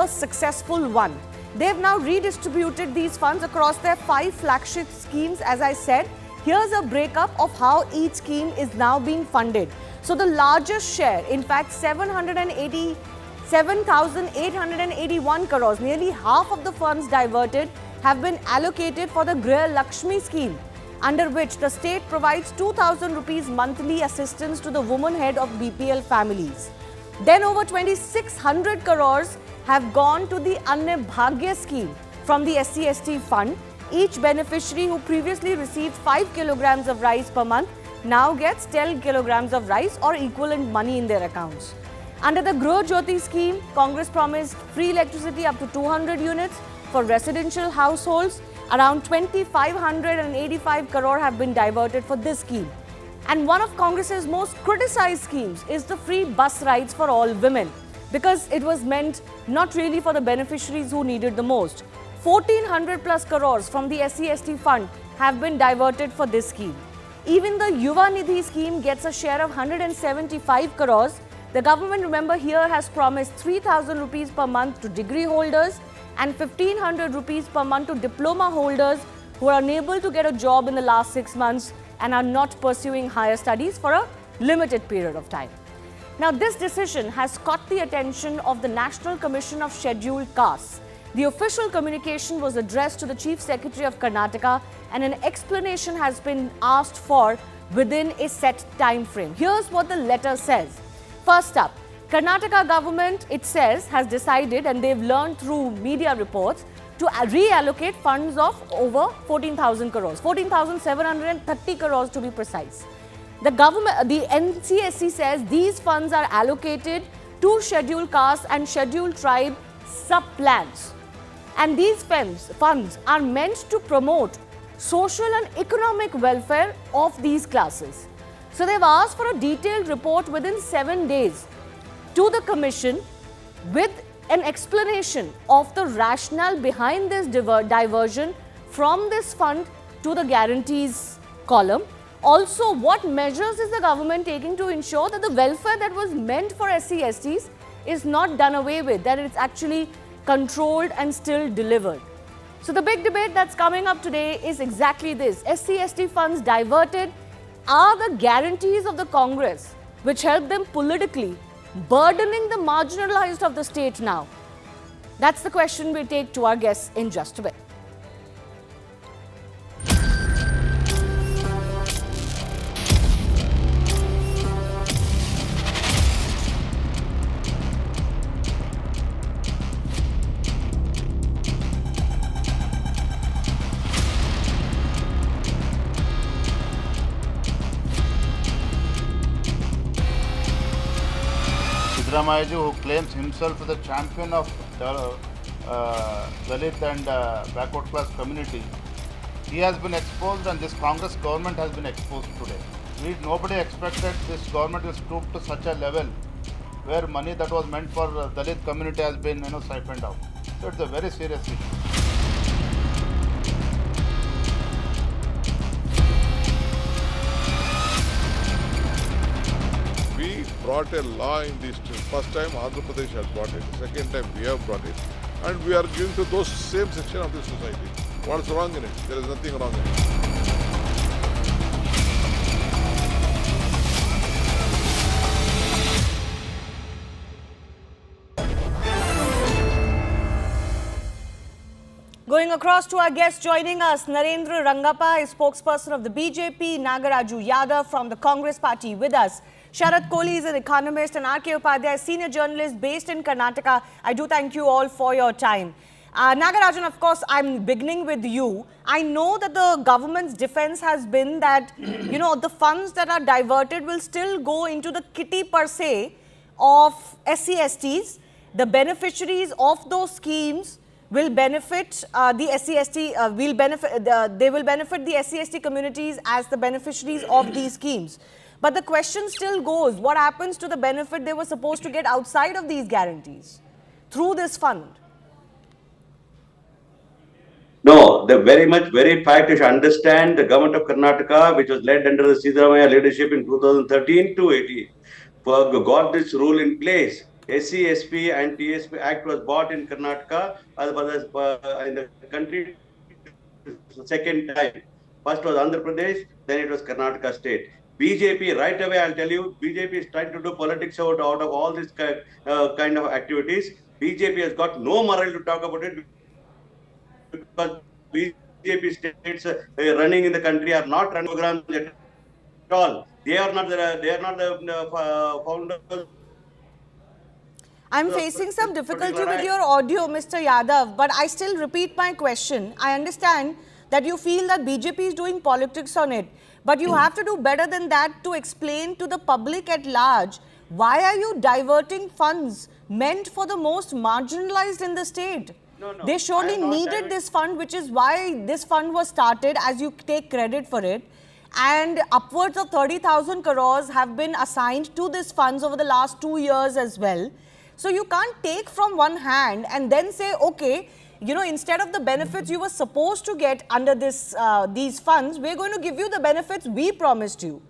a successful one. They've now redistributed these funds across their 5 flagship schemes, as I said. Here's a breakup of how each scheme is now being funded. So the largest share, in fact 7,881 crores, nearly half of the funds diverted have been allocated for the Griha Lakshmi scheme, under which the state provides 2,000 rupees monthly assistance to the woman head of BPL families. Then over 2,600 crores have gone to the Anna Bhagya scheme from the SC/ST fund. Each beneficiary who previously received 5 kilograms of rice per month now gets 10 kilograms of rice or equivalent money in their accounts. Under the Griha Jyoti scheme, Congress promised free electricity up to 200 units for residential households. Around 2,585 crore have been diverted for this scheme. And one of Congress's most criticized schemes is the free bus rides for all women, because it was meant not really for the beneficiaries who needed the most. 1,400 plus crores from the SC/ST fund have been diverted for this scheme. Even the Yuva Nidhi scheme gets a share of 175 crores. The government, remember, here has promised 3,000 rupees per month to degree holders and 1,500 rupees per month to diploma holders who are unable to get a job in the last 6 months and are not pursuing higher studies for a limited period of time. Now, this decision has caught the attention of the National Commission of Scheduled Castes. The official communication was addressed to the Chief Secretary of Karnataka, and an explanation has been asked for within a set time frame. Here's what the letter says. First up, Karnataka government, it says, has decided, and they've learned through media reports, to reallocate funds of over 14,000 crores, 14,730 crores to be precise. The government, the NCSC says these funds are allocated to scheduled castes and scheduled tribe sub-plans. And these funds are meant to promote social and economic welfare of these classes. So they've asked for a detailed report within 7 days to the commission with an explanation of the rationale behind this diversion from this fund to the guarantees column. Also, what measures is the government taking to ensure that the welfare that was meant for SC/STs is not done away with, that it's actually controlled and still delivered. So the big debate that's coming up today is exactly this. SC/ST funds diverted are the guarantees of the Congress which help them politically, burdening the marginalized of the state now. That's the question we take to our guests in just a bit. Who claims himself the champion of Dalit and backward class community, he has been exposed, and this Congress government has been exposed today. Nobody expected this government will stoop to such a level where money that was meant for Dalit community has been siphoned out. So it's a very serious issue. We brought a law in this. First time Andhra Pradesh had brought it. Second time we have brought it. And we are giving to those same section of the society. What's wrong in it? There is nothing wrong in it. Going across to our guest joining us, Narendra Rangappa is spokesperson of the BJP, Nagaraju Yadav from the Congress party with us. Sharat Kohli is an economist, and R.K. Upadhyay, senior journalist based in Karnataka. I do thank you all for your time. Nagarajan, of course, I'm beginning with you. I know that the government's defense has been that, the funds that are diverted will still go into the kitty per se of SC/STs. The beneficiaries of those schemes will benefit the SC/ST, they will benefit the SC/ST communities as the beneficiaries of these schemes. But the question still goes, what happens to the benefit they were supposed to get outside of these guarantees through this fund? No, the very fact you should understand the government of Karnataka, which was led under the Siddaramaiah leadership in 2013 to 18, got this rule in place. SC, SP and TSP Act was bought in Karnataka in the country second time. First was Andhra Pradesh, then it was Karnataka state. BJP, right away, I'll tell you, BJP is trying to do politics out of all this kind of activities. BJP has got no moral to talk about it because BJP states running in the country are not running programs at all. They are not the founders. I'm facing some difficulty with your audio, Mr. Yadav, but I still repeat my question. I understand that you feel that BJP is doing politics on it, but you have to do better than that to explain to the public at large, why are you diverting funds meant for the most marginalized in the state? No, They surely needed this fund, which is why this fund was started, as you take credit for it. And upwards of 30,000 crores have been assigned to these funds over the last 2 years as well. So you can't take from one hand and then say, okay, you know, instead of the benefits you were supposed to get under these funds, we're going to give you the benefits we promised you.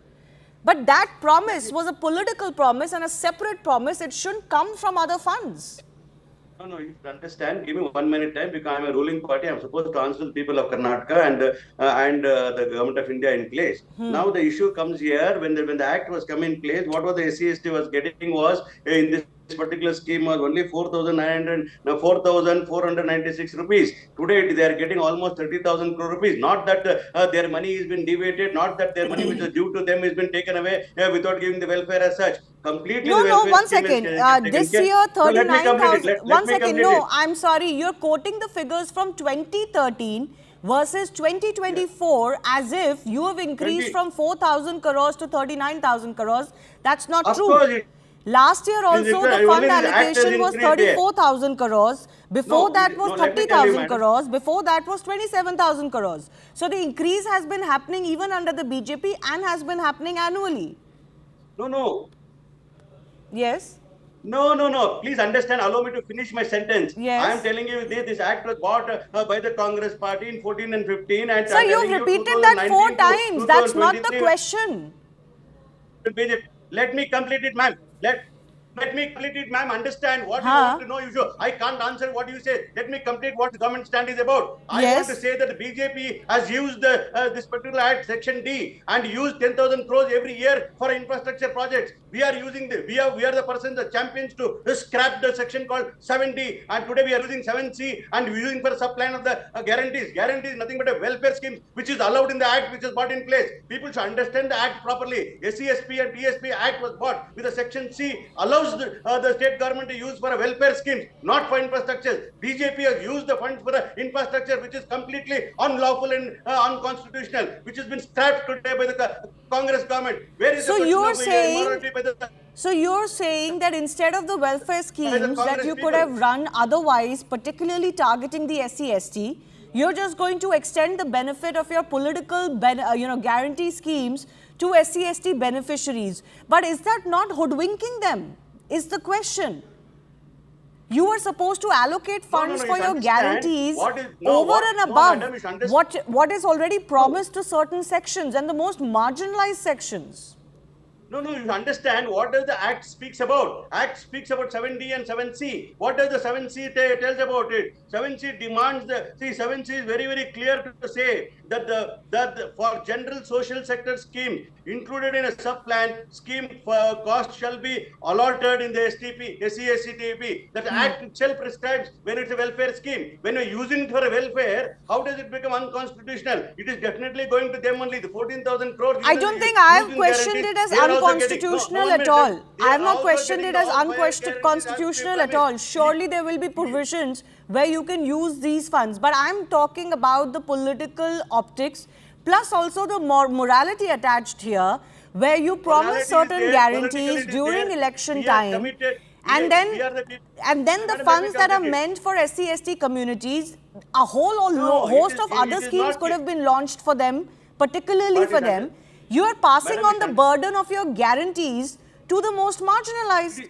But that promise was a political promise and a separate promise. It shouldn't come from other funds. No, you should understand. Give me 1 minute time because I'm a ruling party. I'm supposed to answer the people of Karnataka and the government of India in place. Now the issue comes here when the act was come in place. What was the SC/ST was getting was in this particular scheme was only 4,496 rupees. Today they are getting almost 30,000 crore rupees. Not that their money has been deviated, not that their money which is due to them has been taken away without giving the welfare as such. Completely. No, 1 second. This year, 39,000. 1 second. No, I'm sorry. You're quoting the figures from 2013 versus 2024 as if you have increased from 4,000 crores to 39,000 crores. That's not true. Of course, last year also the fund allocation was 34,000 crores. Before that was 30,000 crores. Before that was 27,000 crores. So the increase has been happening even under the BJP and has been happening annually. No. Yes. No. Please understand. Allow me to finish my sentence. Yes. I am telling you this act was bought by the Congress party in 14 and 15. And Sir, you've repeated that 4 times. That's not the question. Let me complete it, ma'am. Let me complete it, ma'am. Understand what you want to know. I can't answer what you say. Let me complete what the government stand is about. I want to say that the BJP has used this particular act, Section D, and used 10,000 crores every year for infrastructure projects. We are using we are the persons, the champions to scrap the section called 7D, and today we are using 7C and we are using for subplan of the guarantees. Guarantees nothing but a welfare scheme which is allowed in the act, which is brought in place. People should understand the act properly. SC/SP and TSP act was bought with a Section C, allows the state government to use for a welfare scheme, not for infrastructure. BJP has used the funds for infrastructure which is completely unlawful and unconstitutional, which has been scrapped today by the Congress government. Where is So you're saying that instead of the welfare schemes that you could have run otherwise, particularly targeting the SC/ST, you're just going to extend the benefit of your political guarantee schemes to SC/ST beneficiaries. But is that not hoodwinking them? Is the question. You were supposed to allocate funds for your guarantees over and above what is already promised to certain sections and the most marginalized sections. No, you understand what does the Act speaks about. Act speaks about 7D and 7C. What does the 7C tells about it? 7C demands 7C is very, very clear to say that for general social sector scheme included in a sub-plan scheme cost shall be allotted in the STP, SC/ST. That Act itself prescribes when it's a welfare scheme. When you're using it for a welfare, how does it become unconstitutional? It is definitely going to them only. The 14,000 crores. I don't think I have questioned it as unconstitutional at all. I have not questioned it as unconstitutional at all. Surely there will be provisions where you can use these funds. But I'm talking about the political optics, plus also the morality attached here, where you promise certain guarantees during election time, and then the funds that are meant for SC/ST communities, a whole host of other schemes could have been launched for them, particularly for them. You are passing on the burden of your guarantees to the most marginalized.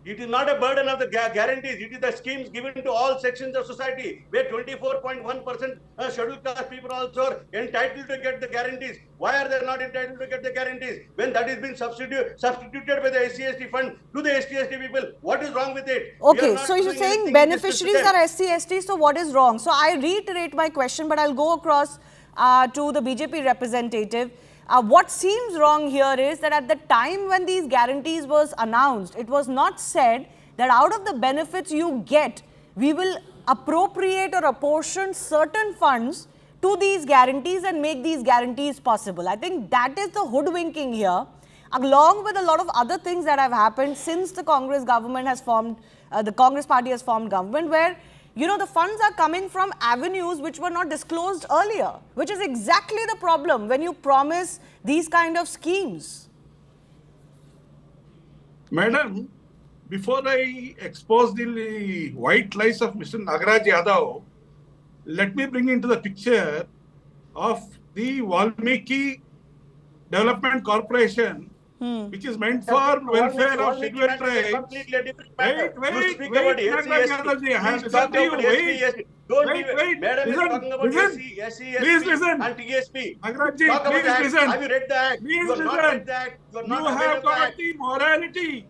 It is not a burden of the guarantees. It is the schemes given to all sections of society, where 24.1% scheduled caste people also are entitled to get the guarantees. Why are they not entitled to get the guarantees when that is being substituted by the SC/ST fund to the ST/ST people? What is wrong with it? Okay, so you're saying beneficiaries are SC/ST, so what is wrong? So I reiterate my question, but I'll go across to the BJP representative. What seems wrong here is that at the time when these guarantees was announced, it was not said that out of the benefits you get, we will appropriate or apportion certain funds to these guarantees and make these guarantees possible. I think that is the hoodwinking here, along with a lot of other things that have happened since the Congress government has formed, the Congress party has formed government, where the funds are coming from avenues which were not disclosed earlier, which is exactly the problem when you promise these kind of schemes. Madam, before I expose the white lies of Mr. Nagaraj Yadav, let me bring into the picture of the Valmiki Development Corporation, which is meant for welfare of scheduled tribes. Wait, Nagaraj Yadav, I have listened to you. Wait, please listen. Nagaraj ji, please listen. Have you read the act? Please You have not read the act. You are not You aware have of the got act. the morality.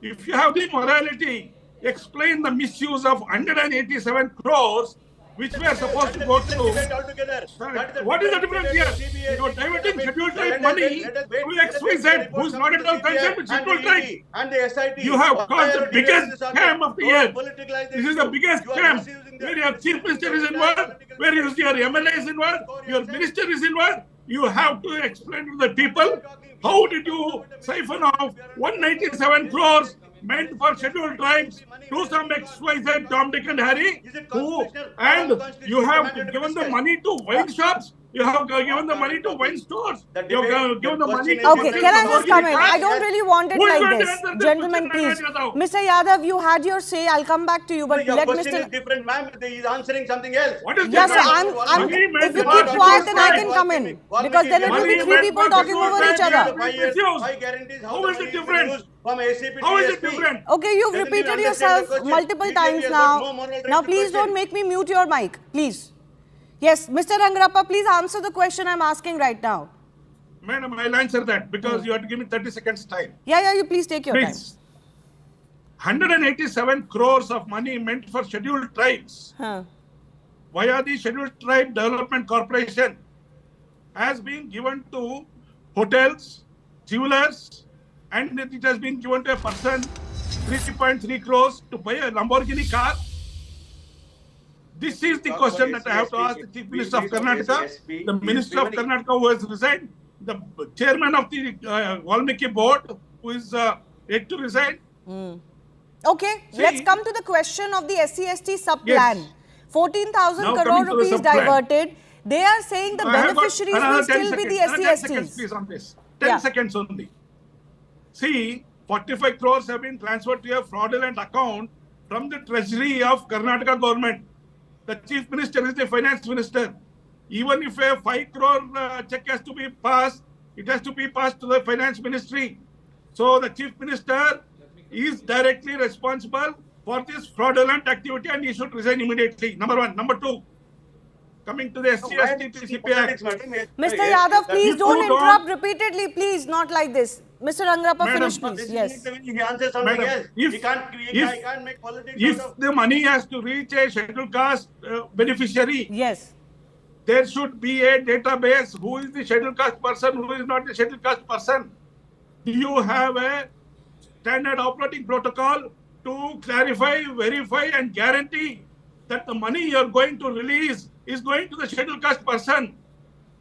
If you have the morality, explain the misuse of 187 crores which we are supposed to go to. What is the difference here? You are diverting scheduled tribe money to XYZ, who is not at all concerned with scheduled tribe. And the SIT. You have caused the biggest scam of the year. This This is the biggest scam where your chief minister is involved, where your MLA is involved, your minister is involved. You have to explain to the people how did you siphon off 197 crores meant for scheduled tribes to some XYZ Tom, Dick and Harry, and you have given the money to wine shops. You have given the money to wine stores. You have given the money to... Okay, can I just come in? I don't really want it like this. Gentlemen, please. Mr. Yadav, you had your say. I'll come back to you. But Your let question Mr. is different, ma'am. He is answering something else. What is Yes, different? if you keep quiet, then I can come in. Because then it will be three people talking over each other. How is it different? How is it different? Okay, you've repeated yourself multiple times now. Now, please don't make me mute your mic. Please. Yes, Mr. Rangarappa, please answer the question I'm asking right now. Madam, I'll answer that because you have to give me 30 seconds time. Yeah, you please take your time. Please. 187 crores of money meant for scheduled tribes via the Scheduled Tribe Development Corporation has been given to hotels, jewelers, and it has been given to a person 3.3 crores to buy a Lamborghini car. This is the question that I have to ask the Chief Minister of Karnataka, the Minister of Karnataka who has resigned, the Chairman of the Valmiki Board who is yet to resign. Okay, let's come to the question of the SC/ST sub-plan. Yes. 14,000 Now crore coming to the rupees sub-plan. diverted. They are saying the I have got beneficiaries will another 10 still be the seconds. Another 10 seconds, SC/STs. please, on this. 10 seconds only. See, 45 crores have been transferred to a fraudulent account from the treasury of Karnataka government. The chief minister is the finance minister. Even if a 5 crore check has to be passed, it has to be passed to the finance ministry. So the chief minister is directly responsible for this fraudulent activity and he should resign immediately. Number one. Number two, coming to the SC/ST TCP Act. Mr. Yadav, please don't interrupt repeatedly. Please, not like this. Mr. Rangarappa, finish please. Yes. He answers something else. He can't make politics If out of... the money has to reach a scheduled caste beneficiary, Yes. there should be a database. Who is the scheduled caste person? Who is not the scheduled caste person? Do you have a standard operating protocol to clarify, verify and guarantee that the money you are going to release is going to the scheduled caste person?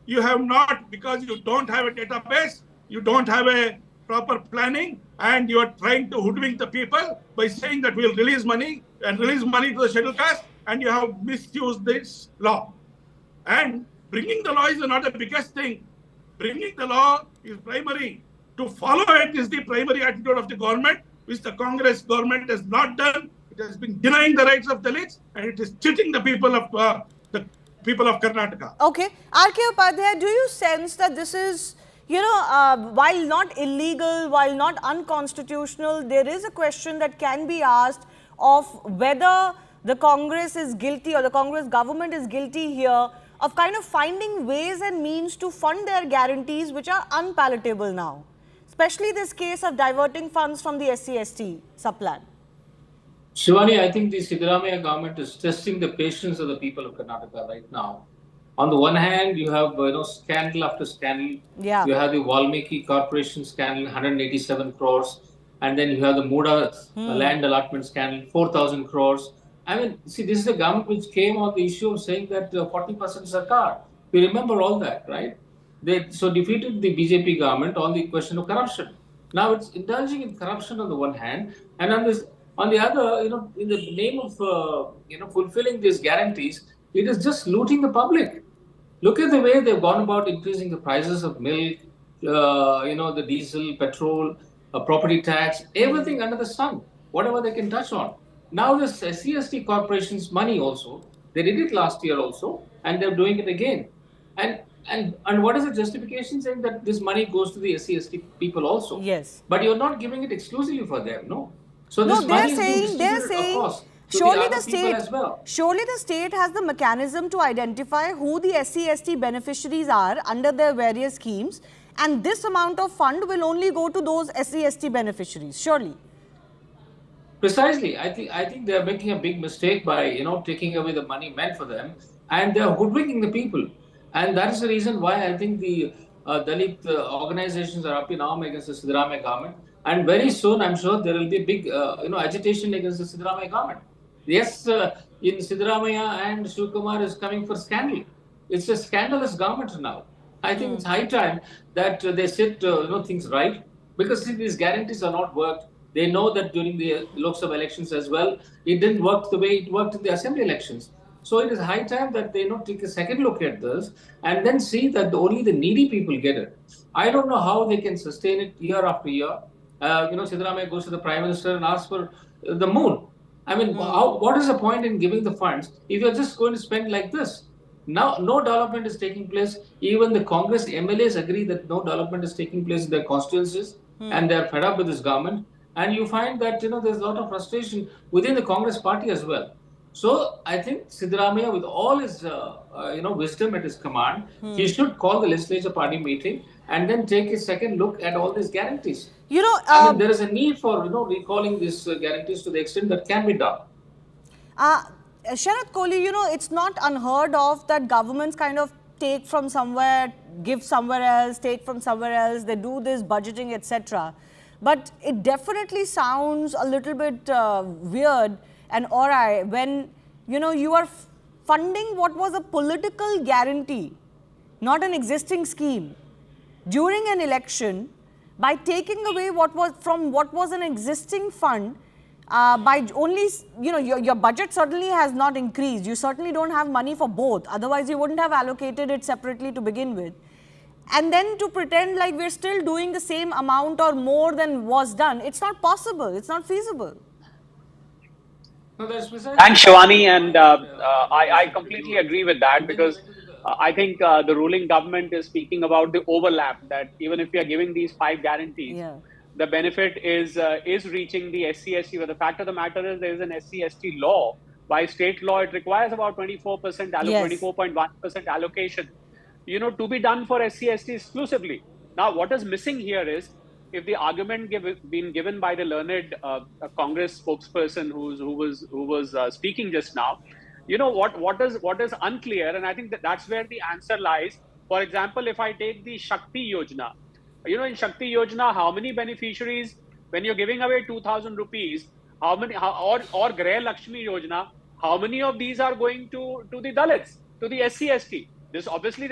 You have not, because you don't have a database, you don't have a proper planning, and you are trying to hoodwink the people by saying that we will release money and release money to the scheduled caste, and you have misused this law. And bringing the law is not the biggest thing. Bringing the law is primary. To follow it is the primary attitude of the government, which the Congress government has not done. It has been denying the rights of Dalits, and it is cheating the people of Karnataka. Okay. R.K. Upadhyay, do you sense that this is, while not illegal, while not unconstitutional, there is a question that can be asked of whether the Congress is guilty or the Congress government is guilty here of kind of finding ways and means to fund their guarantees which are unpalatable now. Especially this case of diverting funds from the SC/ST subplan. Shivani, I think the Siddaramaiah government is testing the patience of the people of Karnataka right now. On the one hand, you have scandal after scandal. Yeah. You have the Valmiki Corporation scandal, 187 crores, and then you have the Muda land allotment scandal, 4,000 crores. I mean, see, this is a government which came on the issue of saying that 40% Sarkar. We remember all that, right? They so defeated the BJP government on the question of corruption. Now it's indulging in corruption on the one hand, and on the other, in the name of fulfilling these guarantees, it is just looting the public. Look at the way they've gone about increasing the prices of milk, the diesel, petrol, property tax, everything under the sun, whatever they can touch on. Now this SC/ST corporation's money also, they did it last year also, and they're doing it again. And what is the justification saying that this money goes to the SC/ST people also? Yes. But you're not giving it exclusively for them, no? So No, this money is being distributed across to surely the the other people as well. Surely the state has the mechanism to identify who the SC/ST beneficiaries are under their various schemes, and this amount of fund will only go to those SC/ST beneficiaries, surely. Precisely. I think they are making a big mistake by taking away the money meant for them, and they are hoodwinking the people. And that is the reason why I think the Dalit organizations are up in arm against the Siddaramaiah government. And very soon, I'm sure there will be big agitation against the Siddaramaiah government. Yes, in Siddaramaiah and Shivkumar is coming for scandal. It's a scandalous government now. I think it's high time that they set things right, because see, these guarantees are not worked. They know that during the Lok Sabha elections as well, it didn't work the way it worked in the assembly elections. So it is high time that they take a second look at this and then see that only the needy people get it. I don't know how they can sustain it year after year. Siddaramaiah goes to the Prime Minister and asks for the moon. I mean, what is the point in giving the funds if you're just going to spend like this? Now, no development is taking place. Even the Congress MLAs agree that no development is taking place in their constituencies, and they're fed up with this government. And you find that there's a lot of frustration within the Congress party as well. So I think Siddaramaiah, with all his wisdom at his command, he should call the legislature party meeting and then take a second look at all these guarantees. I mean, there is a need for recalling these guarantees to the extent that can be done. Sharath Kohli, it's not unheard of that governments kind of take from somewhere, give somewhere else, take from somewhere else. They do this budgeting, etc. But it definitely sounds a little bit weird and awry when you are funding what was a political guarantee, not an existing scheme, during an election, by taking away what was an existing fund. By only, your budget certainly has not increased. You certainly don't have money for both. Otherwise, you wouldn't have allocated it separately to begin with. And then to pretend like we're still doing the same amount or more than was done, it's not possible. It's not feasible. No, that's precisely. Thanks, Shivani, and I completely agree with that, because I think the ruling government is speaking about the overlap, that even if we are giving these 5 guarantees, the benefit is reaching the SC/ST. But the fact of the matter is there is an SC/ST law. By state law, it requires about 24%, 24.1% allocation, to be done for SC/ST exclusively. Now, what is missing here is, if the argument been given by the learned Congress spokesperson who was speaking just now, what is unclear, and I think that's where the answer lies. For example, if I take the Shakti Yojana, in Shakti Yojana, how many beneficiaries, when you're giving away 2,000 rupees, or Greh Lakshmi Yojana, how many of these are going to the Dalits, to the SC/ST? This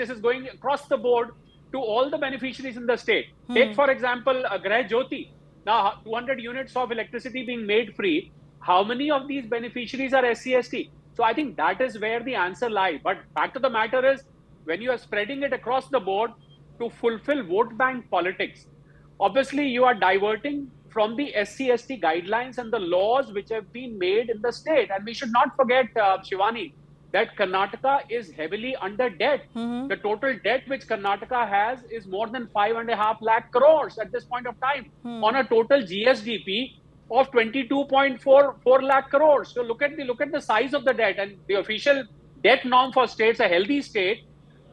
is going across the board to all the beneficiaries in the state. Take, for example, Greh Jyoti. Now, 200 units of electricity being made free. How many of these beneficiaries are SC/ST? So I think that is where the answer lies. But fact of the matter is, when you are spreading it across the board to fulfill vote bank politics, obviously you are diverting from the SC/ST guidelines and the laws which have been made in the state. And we should not forget, Shivani, that Karnataka is heavily under debt. The total debt which Karnataka has is more than 5.5 lakh crores at this point of time on a total GSDP of 22.44 lakh crores. So look at the size of the debt, and the official debt norm for states, a healthy state,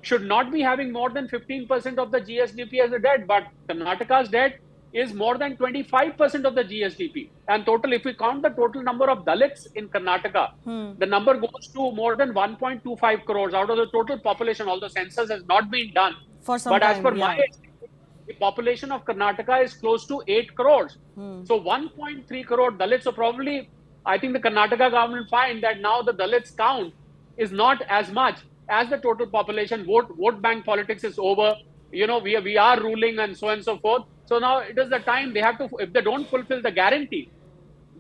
should not be having more than 15% of the GSDP as a debt, but Karnataka's debt is more than 25% of the GSDP. And total, if we count the total number of Dalits in Karnataka, the number goes to more than 1.25 crores out of the total population, although census has not been done. For some but time, as per my estimate, the population of Karnataka is close to 8 crores. So 1.3 crore Dalits. So probably, I think the Karnataka government find that now the Dalits count is not as much as the total population. Vote bank politics is over. You know, we are ruling and so on and so forth. So now it is the time they have to, if they don't fulfill the guarantee,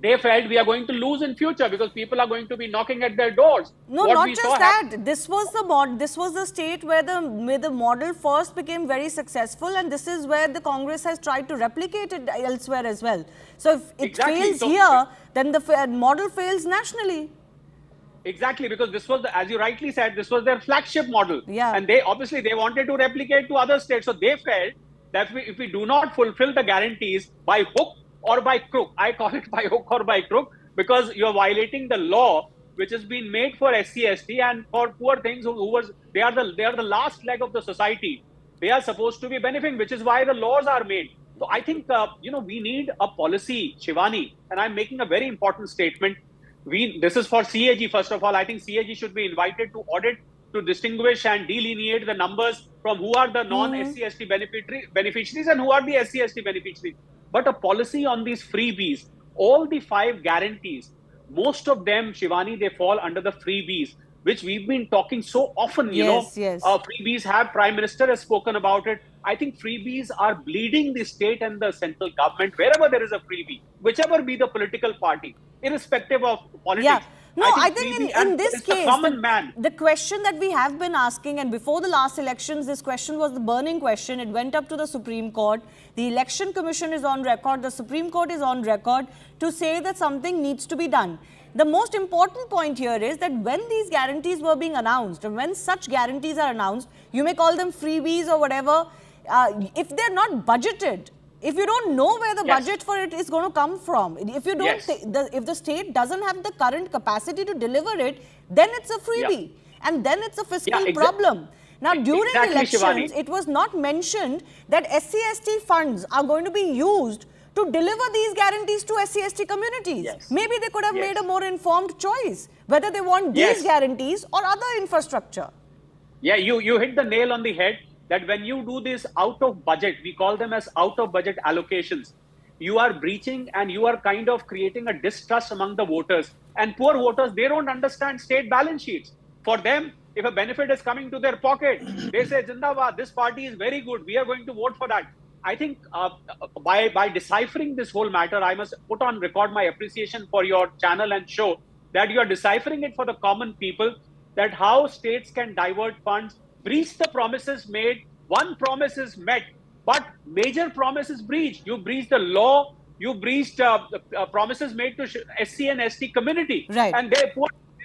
they felt we are going to lose in future because people are going to be knocking at their doors. No, not just that. This was the state where the model first became very successful, and this is where the Congress has tried to replicate it elsewhere as well. So if it fails here, then the model fails nationally. Exactly, because this was, as you rightly said, this was their flagship model. Yeah. And they wanted to replicate to other states. So they felt that if we do not fulfill the guarantees by hook or by crook, I call it by hook or by crook, because you're violating the law which has been made for SC/ST and for poor things they are the last leg of the society. They are supposed to be benefiting, which is why the laws are made. So I think we need a policy, Shivani, and I'm making a very important statement. This is for CAG, first of all. I think CAG should be invited to audit, to distinguish and delineate the numbers from who are the non-SC/ST beneficiaries and who are the SC/ST beneficiaries. But a policy on these freebies, all the 5 guarantees, most of them, Shivani, they fall under the freebies, which we've been talking so often. Yes. Freebies Prime Minister has spoken about it. I think freebies are bleeding the state and the central government wherever there is a freebie, whichever be the political party, irrespective of politics. Yeah. No, I think in this case, the question that we have been asking, and before the last elections, this question was the burning question. It went up to the Supreme Court. The Election Commission is on record. The Supreme Court is on record to say that something needs to be done. The most important point here is that when these guarantees were being announced, and when such guarantees are announced, you may call them freebies or whatever, if they're not budgeted, if you don't know where the budget for it is going to come from, if you don't, if the state doesn't have the current capacity to deliver it, then it's a freebie, and then it's a fiscal problem. Now, during elections, Shivani, it was not mentioned that SC/ST funds are going to be used to deliver these guarantees to SC/ST communities. Maybe they could have made a more informed choice, whether they want these guarantees or other infrastructure. Yeah, you hit the nail on the head. That when you do this out of budget, we call them as out of budget allocations, you are breaching and you are kind of creating a distrust among the voters. And poor voters, they don't understand state balance sheets. For them, if a benefit is coming to their pocket, they say, Jindabad, this party is very good, we are going to vote for that. I think by deciphering this whole matter, I must put on record my appreciation for your channel and show that you are deciphering it for the common people, that how states can divert funds, breach the promises made. One promise is met, but major promise is breached. You breached the law, you breached promises made to SC and ST community. Right. And they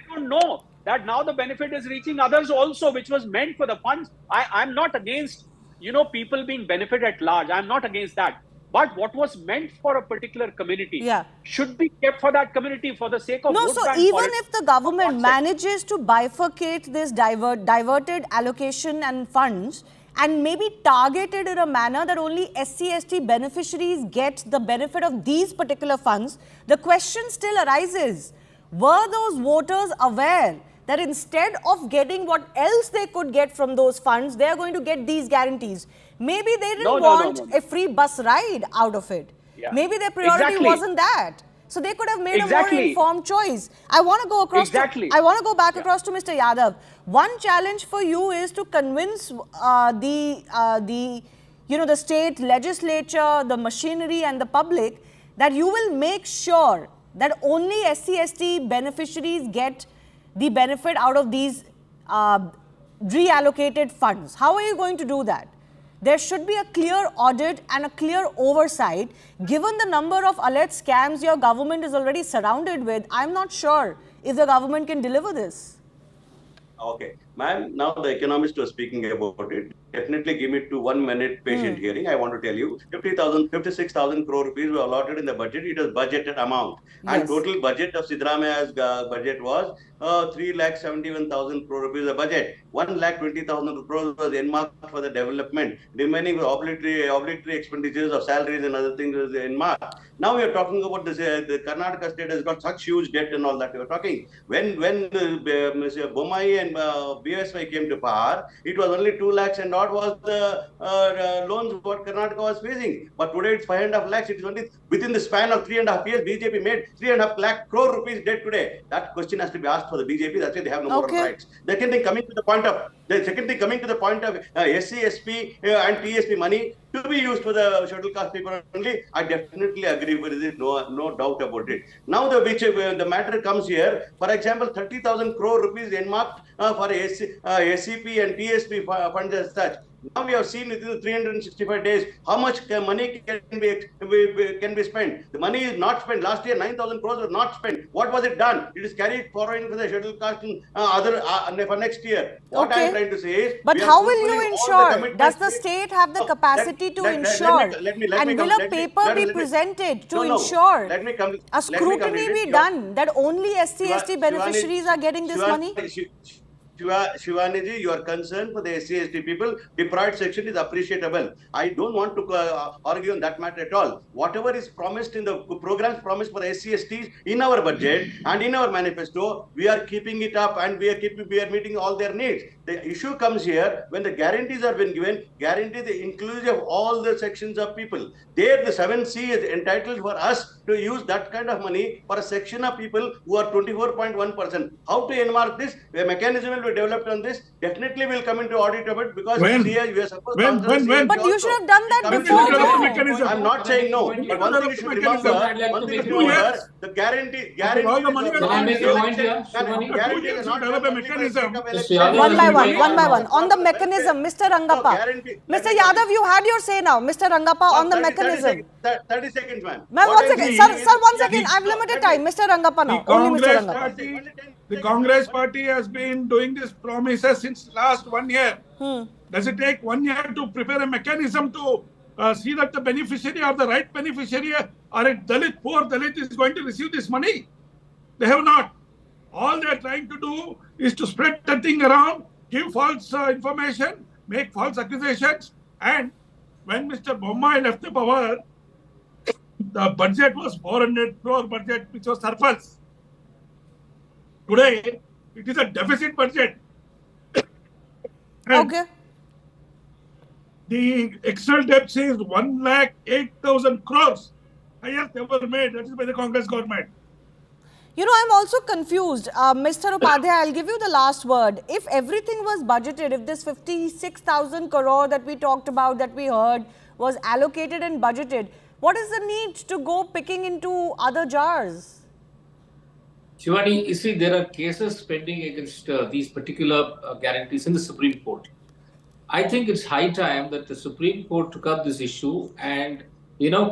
don't know that now the benefit is reaching others also, which was meant for the funds. I'm not against, people being benefit at large. I'm not against that. But what was meant for a particular community should be kept for that community for the sake of so even if the government manages to bifurcate this diverted allocation and funds and maybe target it in a manner that only SC/ST beneficiaries get the benefit of these particular funds, the question still arises, were those voters aware that instead of getting what else they could get from those funds, they are going to get these guarantees? Maybe they didn't want a free bus ride out of it. Maybe their priority wasn't that. So they could have made a more informed choice. I want to go across. I want to go back across to Mr. Yadav. One challenge for you is to convince the state legislature, the machinery, and the public that you will make sure that only SC/ST beneficiaries get the benefit out of these reallocated funds. How are you going to do that? There should be a clear audit and a clear oversight. Given the number of alleged scams your government is already surrounded with, I'm not sure if the government can deliver this. Okay, ma'am, now the economist was speaking about it. Definitely give me to 1 minute patient hearing. I want to tell you 56,000 crore rupees were allotted in the budget. It was budgeted amount. And Yes. total budget of Sidramaia's budget was 3,71,000 crore rupees the budget. 1,20,000 crores was earmarked for the development. Remaining were obligatory expenditures of salaries and other things was earmarked. Now we are talking about this. The Karnataka state has got such huge debt and all that we are talking. When Mr. Bommai and BSY came to power, it was only 2 lakhs and odd was the loans what Karnataka was facing. But today it's 5.5 lakhs. It is only within the span of 3.5 years, BJP made 3.5 lakh crore rupees debt today. That question has to be asked for the BJP. That's why they have no more rights. Second thing coming to the point of SC, SP and TSP money to be used for the scheduled caste people only, I definitely agree with it. No doubt about it. Now the matter comes here. For example, 30,000 crore rupees earmarked for SCP and TSP funds as such. Now we have seen within 365 days how much money can be spent. The money is not spent. Last year 9,000 crores was not spent. What was it done? It is carried forward for the scheduled caste for next year. What I am trying to say is, but how will you ensure? Does the state have the capacity to ensure? And will a paper be presented to ensure a scrutiny be done that only SC/ST beneficiaries are getting this money? Shivani ji, your concern for the SC/ST people, deprived section is appreciable. I don't want to argue on that matter at all. Whatever is promised in the programs promised for the SC/STs in our budget and in our manifesto, we are keeping it up and we are meeting all their needs. The issue comes here when the guarantees are being given, guarantee the inclusion of all the sections of people. There, the 7C is entitled for us to use that kind of money for a section of people who are 24.1%. How to earmark this? A mechanism will be developed on this. Definitely will come into audit of it because we are supposed to. But you should have done that before. No. I'm not saying no. But one thing you should remember, the guarantee. One by one. On the mechanism, Mr. Rangappa. Mr. Yadav, you had your say now. Mr. Rangappa, on the mechanism. 30 seconds, ma'am. Ma'am, 1 second. Sir, 1 second. I've limited time. Mr. Rangappa now. Only Mr. Rangappa. The Congress party has been doing these promises since last 1 year. Does it take 1 year to prepare a mechanism to see that the beneficiary or the right beneficiary or a Dalit, poor Dalit is going to receive this money? They have not. All they are trying to do is to spread the thing around, give false information, make false accusations. And when Mr. Bommai left the power, the budget was 400 crore budget, which was surplus. Today, it is a deficit budget. Okay. The external debt is 1,08,000 crores, highest ever made. That is by the Congress government. You know, I'm also confused. Mr. Upadhyay, I'll give you the last word. If everything was budgeted, if this 56,000 crore that we talked about, that we heard, was allocated and budgeted, what is the need to go picking into other jars? Shivani, you see, there are cases pending against these particular guarantees in the Supreme Court. I think it's high time that the Supreme Court took up this issue and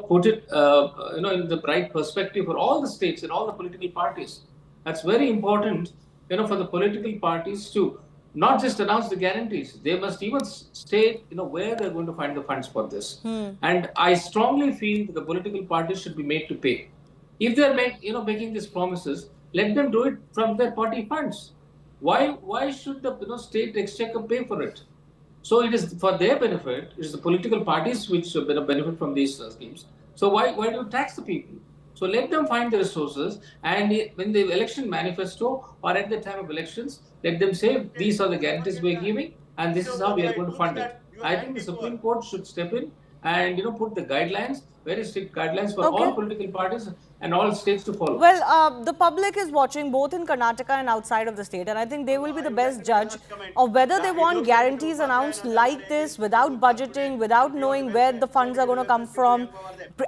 put it, in the right perspective for all the states and all the political parties. That's very important, for the political parties to not just announce the guarantees. They must even state, where they're going to find the funds for this. And I strongly feel that the political parties should be made to pay. If they're making these promises, let them do it from their party funds. Why should the state exchequer pay for it? So it is for their benefit. It is the political parties which benefit from these schemes. So why do you tax the people? So let them find the resources, and when the election manifesto or at the time of elections, let them say these are the guarantees we are giving, and this is how we are going to fund it. I think the Supreme Court should step in and put the guidelines, very strict guidelines for all political parties and all states to follow. Well, the public is watching both in Karnataka and outside of the state, and I think they will be the best judge of whether they want guarantees announced like this, without budgeting, without knowing where the funds are going to come from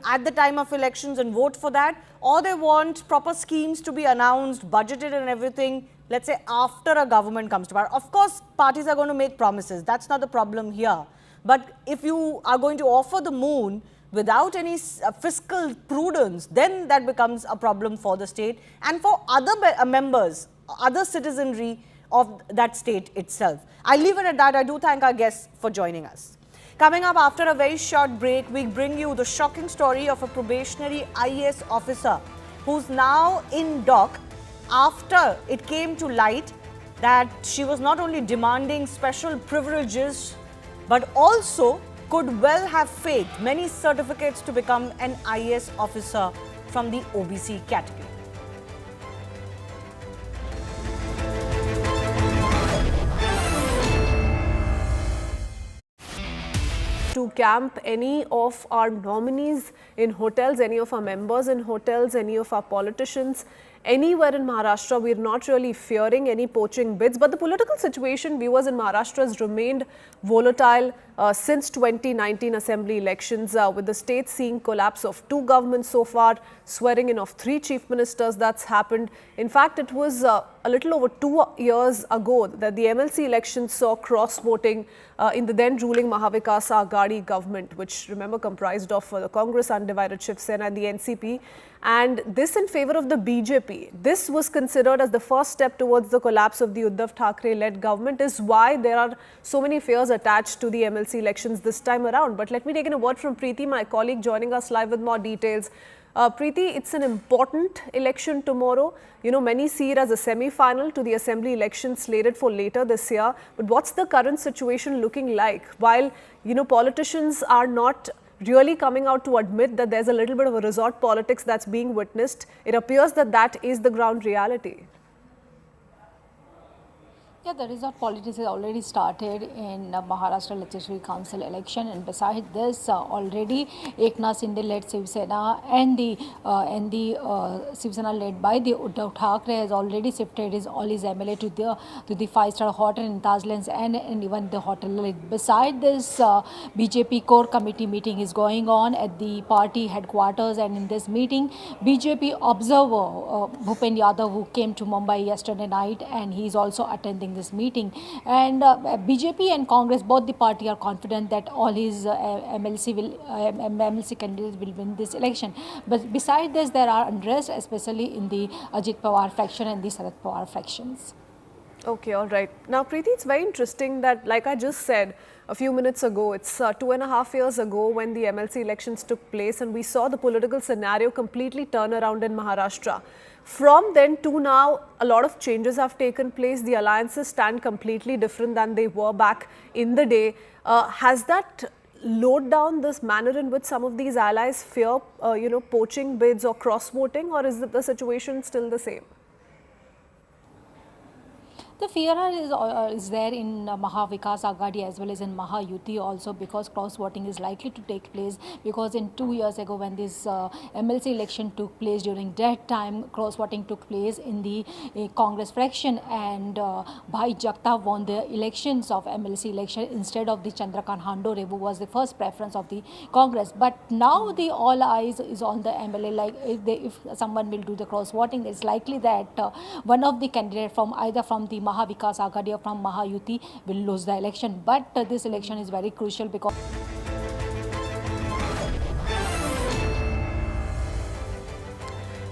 at the time of elections and vote for that, or they want proper schemes to be announced, budgeted and everything, let's say after a government comes to power. Of course, parties are going to make promises. That's not the problem here. But if you are going to offer the moon without any fiscal prudence, then that becomes a problem for the state and for other members, other citizenry of that state itself. I'll leave it at that. I do thank our guests for joining us. Coming up after a very short break, we bring you the shocking story of a probationary IAS officer who's now in dock after it came to light that she was not only demanding special privileges but also could well have faked many certificates to become an IAS officer from the OBC category. To camp any of our nominees in hotels, any of our members in hotels, any of our politicians, anywhere in Maharashtra. We're not really fearing any poaching bids, but the political situation, viewers, in Maharashtra has remained volatile since 2019 assembly elections, with the state seeing collapse of 2 governments so far, swearing in of 3 chief ministers. That's happened. In fact, it was a little over 2 years ago that the MLC elections saw cross-voting in the then ruling Mahavikas Aghadi government, which, remember, comprised of the Congress, undivided Shiv Sena and the NCP, and this in favor of the BJP. This was considered as the first step towards the collapse of the Uddhav Thackeray-led government, is why there are so many fears attached to the MLC elections this time around. But let me take in a word from Preeti, my colleague, joining us live with more details. Preeti, it's an important election tomorrow. You know, many see it as a semi-final to the assembly election slated for later this year. But what's the current situation looking like? While, you know, politicians are not really coming out to admit that there's a little bit of a resort politics that's being witnessed, it appears that that is the ground reality. Yeah, the resort politics has already started in Maharashtra Legislative Council election, and besides this, already Eknath Shinde-led Shiv Sena and the Shiv Sena led by the Uddhav Thackeray has already shifted all his MLA to the 5-star hotel in Tajlands and even the hotel. Besides this, BJP core committee meeting is going on at the party headquarters, and in this meeting, BJP observer Bhupen Yadav, who came to Mumbai yesterday night, and he is also attending this meeting, and BJP and Congress, both the party, are confident that all his MLC candidates will win this election. But besides this, there are unrest, especially in the Ajit Pawar faction and the Sharad Pawar factions. Okay, all right. Now, Preeti, it's very interesting that, like I just said a few minutes ago, it's 2.5 years ago when the MLC elections took place, and we saw the political scenario completely turn around in Maharashtra. From then to now, a lot of changes have taken place. The alliances stand completely different than they were back in the day. Has that lowered down this manner in which some of these allies fear, you know, poaching bids or cross-voting, or is the situation still the same? The fear is there in Mahavikas Aghadi as well as in Mahayuti also, because cross-voting is likely to take place, because in 2 years ago when this MLC election took place, during that time cross-voting took place in the Congress fraction, and Bhai Jagtap won the elections of MLC election instead of the Chandrakant Handore, who was the first preference of the Congress. But now the all eyes is on the MLA, like if someone will do the cross-voting, it's likely that one of the candidates from either from the Mahavikas Aghadi or from Mahayuti will lose the election. But this election is very crucial because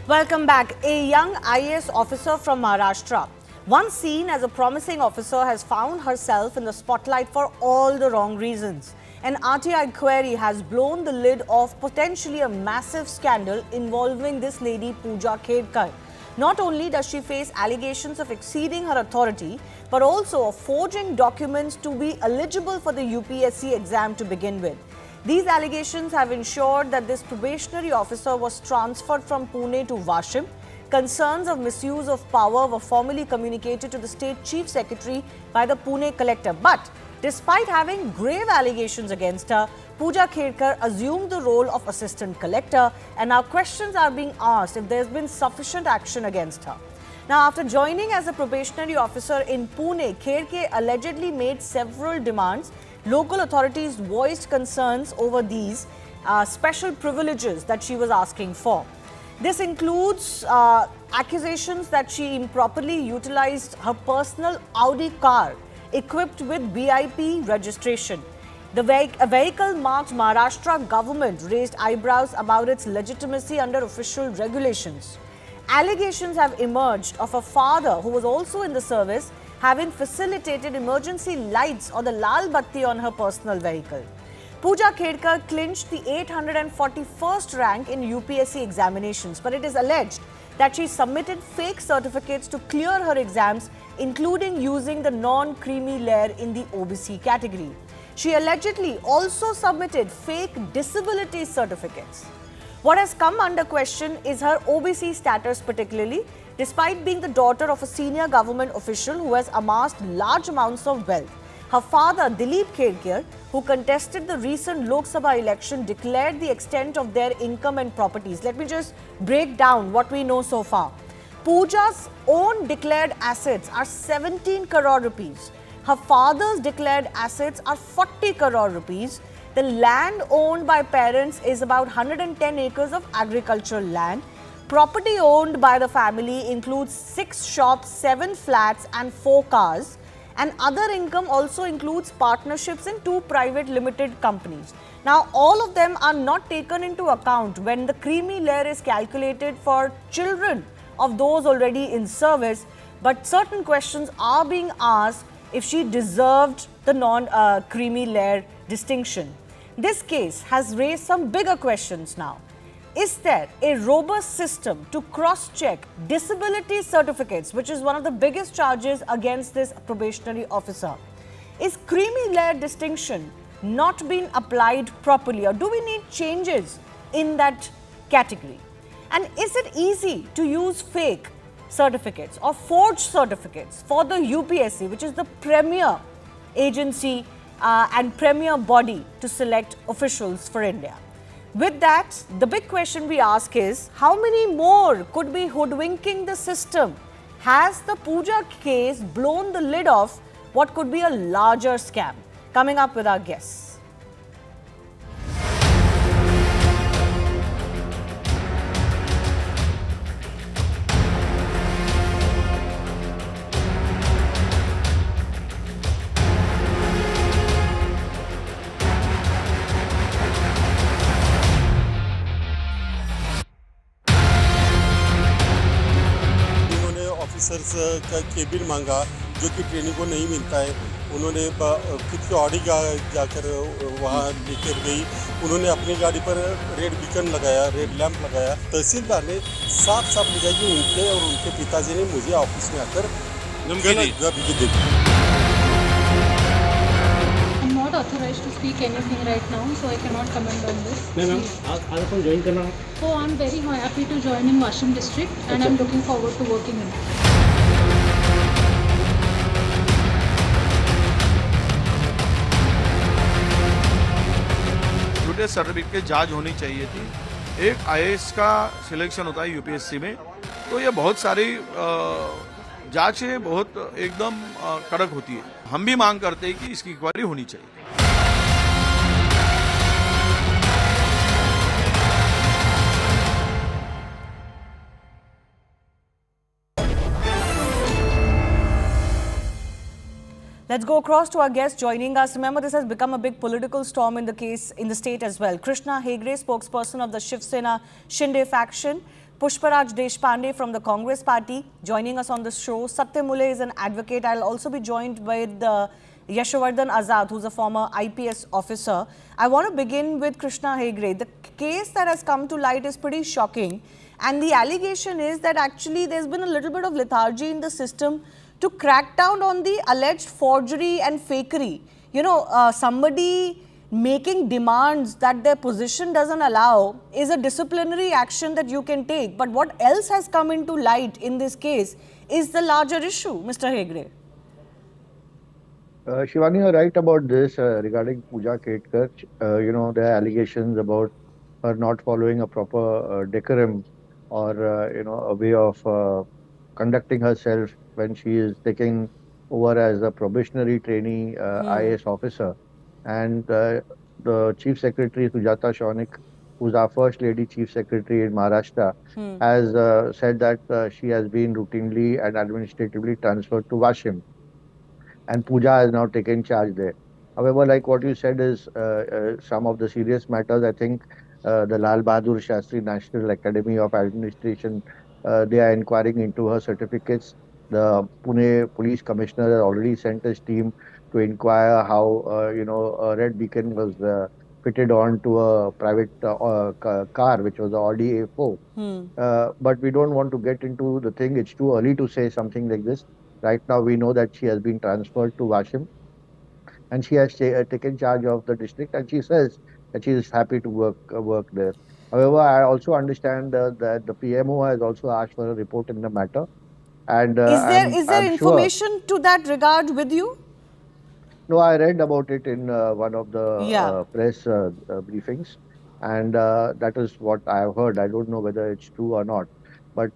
Welcome back. A young IAS officer from Maharashtra, once seen as a promising officer, has found herself in the spotlight for all the wrong reasons. An RTI query has blown the lid off potentially a massive scandal involving this lady Puja Khedkar. Not only does she face allegations of exceeding her authority, but also of forging documents to be eligible for the UPSC exam to begin with. These allegations have ensured that this probationary officer was transferred from Pune to Washim. Concerns of misuse of power were formally communicated to the state chief secretary by the Pune collector. But despite having grave allegations against her, Puja Khedkar assumed the role of assistant collector, and now questions are being asked if there has been sufficient action against her. Now, after joining as a probationary officer in Pune, Khedkar allegedly made several demands. Local authorities voiced concerns over these special privileges that she was asking for. This includes accusations that she improperly utilized her personal Audi car equipped with VIP registration. A vehicle marked Maharashtra government raised eyebrows about its legitimacy under official regulations. Allegations have emerged of a father who was also in the service having facilitated emergency lights or the Lal Batti on her personal vehicle. Puja Khedkar clinched the 841st rank in UPSC examinations, but it is alleged that she submitted fake certificates to clear her exams, including using the non-creamy layer in the OBC category. She allegedly also submitted fake disability certificates. What has come under question is her OBC status particularly, despite being the daughter of a senior government official who has amassed large amounts of wealth. Her father, Dilip Khedkar, who contested the recent Lok Sabha election, declared the extent of their income and properties. Let me just break down what we know so far. Pooja's own declared assets are 17 crore rupees. Her father's declared assets are 40 crore rupees. The land owned by parents is about 110 acres of agricultural land. Property owned by the family includes 6 shops, 7 flats and 4 cars. And other income also includes partnerships in 2 private limited companies. Now, all of them are not taken into account when the creamy layer is calculated for children of those already in service, but certain questions are being asked if she deserved the non-creamy layer distinction. This case has raised some bigger questions now. Is there a robust system to cross-check disability certificates, which is one of the biggest charges against this probationary officer? Is creamy layer distinction not being applied properly, or do we need changes in that category? And is it easy to use fake certificates or forged certificates for the UPSC, which is the premier agency and premier body to select officials for India? With that, the big question we ask is, how many more could be hoodwinking the system? Has the Puja case blown the lid off what could be a larger scam? Coming up with our guests. Officers का cabin मांगा जो कि trainee को नहीं मिलता है। उन्होंने खुद की ऑडी जाकर वहाँ लेकर गई। उन्होंने अपनी गाड़ी पर रेड बीकन लगाया, रेड लैंप लगाया। तहसीलदार ने साफ साफ लिखा कि उनके और उनके पिताजी ने मुझे ऑफिस में आकर धमकी दी। I'm not authorized to speak anything right now, so I cannot comment on this. Ma'am, आज अपन join करना है? So I'm very happy to join in Washim district, and I'm looking forward to working in it. झूठे certificate की जांच होनी चाहिए थी। एक IAS का सिलेक्शन होता है यूपीएससी में, तो ये बहुत सारी जांचें बहुत एकदम कड़क होती है। हम भी मांग करते हैं कि इसकी इंक्वायरी होनी चाहिए। Let's go across to our guest joining us. Remember, this has become a big political storm in the case in the state as well. Krishna Hegde, spokesperson of the Shiv Sena Shinde faction. Pushparaj Deshpande from the Congress party joining us on the show. Satya Mule is an advocate. I'll also be joined with Yashovardhan Azad, who's a former IPS officer. I want to begin with Krishna Hegde. The case that has come to light is pretty shocking. And the allegation is that actually there's been a little bit of lethargy in the system to crack down on the alleged forgery and fakery. You know, somebody making demands that their position doesn't allow is a disciplinary action that you can take. But what else has come into light in this case is the larger issue, Mr. Hegde. Shivani, you're right about this regarding Puja Khedkar. You know, there are allegations about her not following a proper decorum or, you know, a way of conducting herself when she is taking over as a probationary trainee IAS officer. And the Chief Secretary, Sujata Shaunik, who's our First Lady Chief Secretary in Maharashtra, has said that she has been routinely and administratively transferred to Washim. And Puja has now taken charge there. However, like what you said is some of the serious matters, I think the Lal Bahadur Shastri National Academy of Administration, they are inquiring into her certificates. The Pune police commissioner has already sent his team to inquire how, a red beacon was fitted on to a private car, which was the Audi A4. But we don't want to get into the thing. It's too early to say something like this. Right now, we know that she has been transferred to Washim and she has taken charge of the district, and she says that she is happy to work there. However, I also understand that the PMO has also asked for a report in the matter, and Is there I'm sure. information to that regard with you? No, I read about it in one of the Yeah. press briefings, and that is what I have heard. I don't know whether it's true or not. But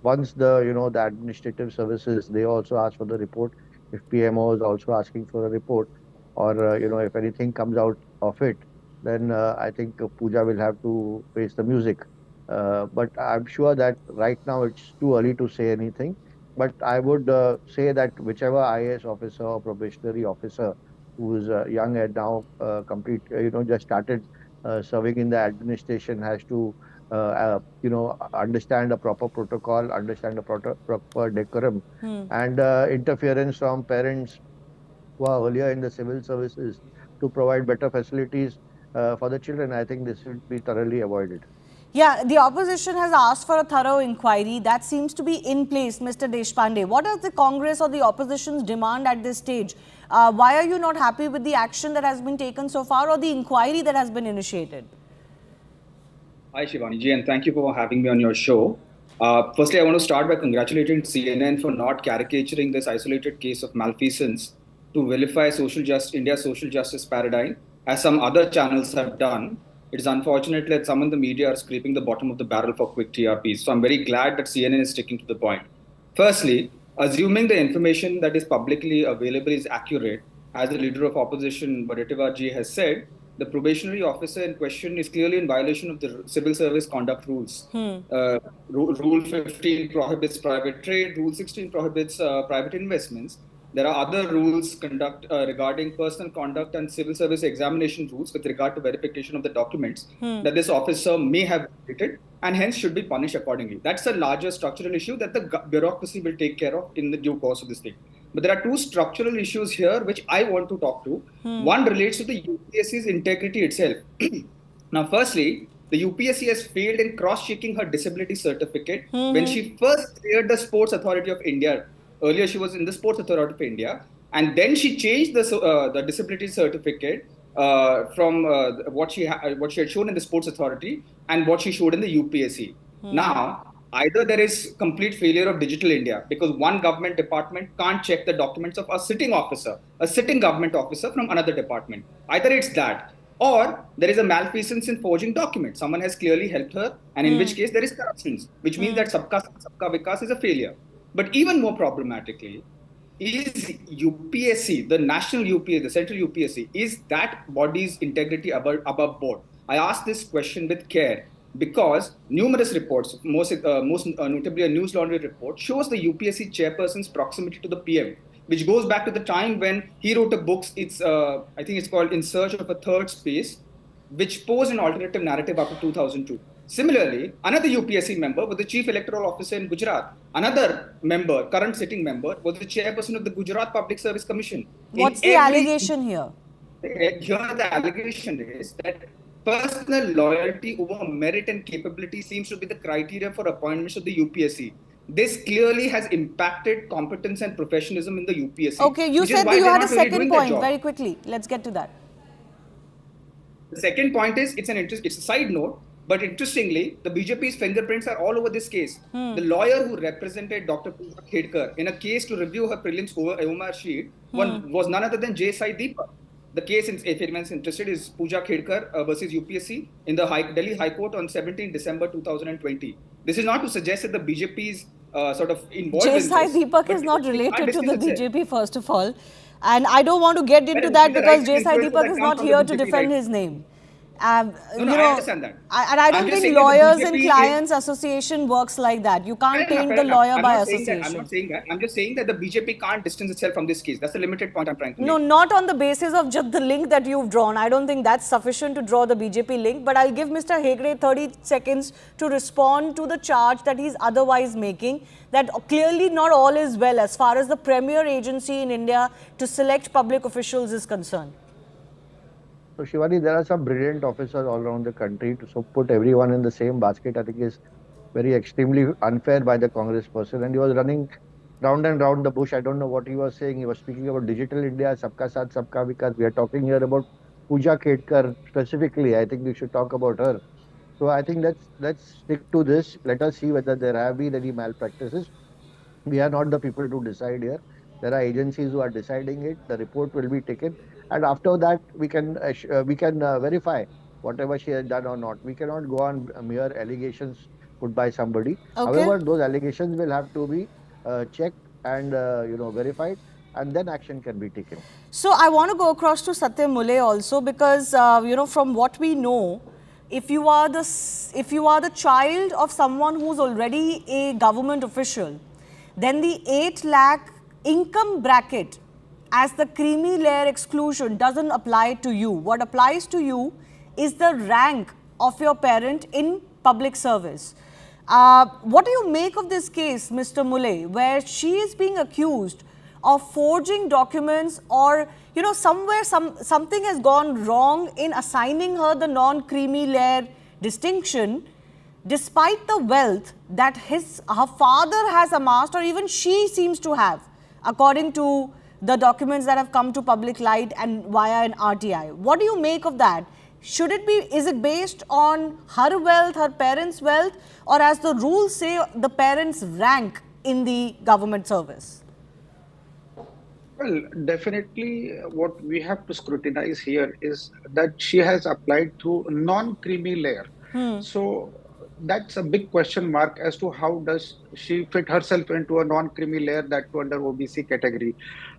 once the administrative services, they also ask for the report. If PMO is also asking for a report, or if anything comes out of it, then I think Pooja will have to face the music. But I'm sure that right now it's too early to say anything. But I would say that whichever IAS officer or probationary officer who is young and now just started serving in the administration has to, understand the proper protocol, understand the proper decorum, and interference from parents who are earlier in the civil services to provide better facilities for the children. I think this should be thoroughly avoided. Yeah, the opposition has asked for a thorough inquiry. That seems to be in place, Mr. Deshpande. What does the Congress or the opposition's demand at this stage? Why are you not happy with the action that has been taken so far or the inquiry that has been initiated? Hi, Shivani ji, and thank you for having me on your show. Firstly, I want to start by congratulating CNN for not caricaturing this isolated case of malfeasance to vilify India's social justice paradigm, as some other channels have done. It is unfortunate that some in the media are scraping the bottom of the barrel for quick TRPs. So I'm very glad that CNN is sticking to the point. Firstly, assuming the information that is publicly available is accurate, as the leader of opposition, Bharatiya ji, has said, the probationary officer in question is clearly in violation of the civil service conduct rules. Rule 15 prohibits private trade. Rule 16 prohibits private investments. There are other rules regarding personal conduct and civil service examination rules with regard to verification of the documents that this officer may have violated and hence should be punished accordingly. That's a larger structural issue that the bureaucracy will take care of in the due course of this thing. But there are two structural issues here which I want to talk to. One relates to the UPSC's integrity itself. Now, firstly, the UPSC has failed in cross-checking her disability certificate when she first cleared the Sports Authority of India. Earlier, she was in the Sports Authority of India, and then she changed the disability certificate from what she had shown in the Sports Authority and what she showed in the UPSC. Now, either there is complete failure of digital India because one government department can't check the documents of a sitting government officer from another department. Either it's that, or there is a malfeasance in forging documents. Someone has clearly helped her, and in which case there is corruption, which means that Sabka Vikas is a failure. But even more problematically, is UPSC, the national UPSC, the central UPSC, is that body's integrity above board? I ask this question with care because numerous reports, most notably a News Laundry report, shows the UPSC chairperson's proximity to the PM, which goes back to the time when he wrote a book. I think it's called In Search of a Third Space, which posed an alternative narrative after 2002. Similarly, another UPSC member was the Chief Electoral Officer in Gujarat. Another member, current sitting member, was the chairperson of the Gujarat Public Service Commission. What's the allegation here? Here the allegation is that personal loyalty over merit and capability seems to be the criteria for appointments of the UPSC. This clearly has impacted competence and professionalism in the UPSC. Okay, you said that you had a second point. Very quickly, let's get to that. The second point is, it's a side note, but interestingly, the BJP's fingerprints are all over this case. The lawyer who represented Dr. Puja Khedkar in a case to review her prelims OMR sheet was none other than J. Sai Deepak. The case, if anyone's interested, is Puja Khedkar versus UPSC in the Delhi High Court on 17 December 2020. This is not to suggest that the BJP's sort of involved in this. J. Sai Deepak is not related to the BJP, first of all. And I don't want to get into that because J. Sai Deepak is not here to defend his name. No, I understand that. And I don't think lawyers and clients association works like that. You can't taint the lawyer by association. I'm not saying that. I'm just saying that the BJP can't distance itself from this case. That's the limited point I'm trying to make. No, not on the basis of just the link that you've drawn. I don't think that's sufficient to draw the BJP link. But I'll give Mr. Hegde 30 seconds to respond to the charge that he's otherwise making, that clearly not all is well as far as the premier agency in India to select public officials is concerned. So Shivani, there are some brilliant officers all around the country. To put everyone in the same basket, I think is very extremely unfair by the Congress person. And he was running round and round the bush. I don't know what he was saying. He was speaking about digital India, Sabka Saath, Sabka Vikas. We are talking here about Puja Khedkar specifically. I think we should talk about her. So I think let's stick to this. Let us see whether there have been any malpractices. We are not the people to decide here. There are agencies who are deciding it. The report will be taken, and after that we can verify whatever she has done or not. We cannot go on mere allegations put by somebody. Okay. However, those allegations will have to be checked and verified, and then action can be taken. So I want to go across to Satyam Mule also, because from what we know, if you are the child of someone who's already a government official, then the 8 lakh income bracket as the creamy layer exclusion doesn't apply to you. What applies to you is the rank of your parent in public service. What do you make of this case, Mr. Mule, where she is being accused of forging documents, or somewhere something has gone wrong in assigning her the non-creamy layer distinction, despite the wealth that her father has amassed, or even she seems to have, according to the documents that have come to public light and via an RTI. What do you make of that? Is it based on her wealth, her parents' wealth, or as the rules say, the parents' rank in the government service? Well, definitely what we have to scrutinize here is that she has applied to non-creamy layer. So that's a big question mark as to how does she fit herself into a non-creamy layer, that too under OBC category.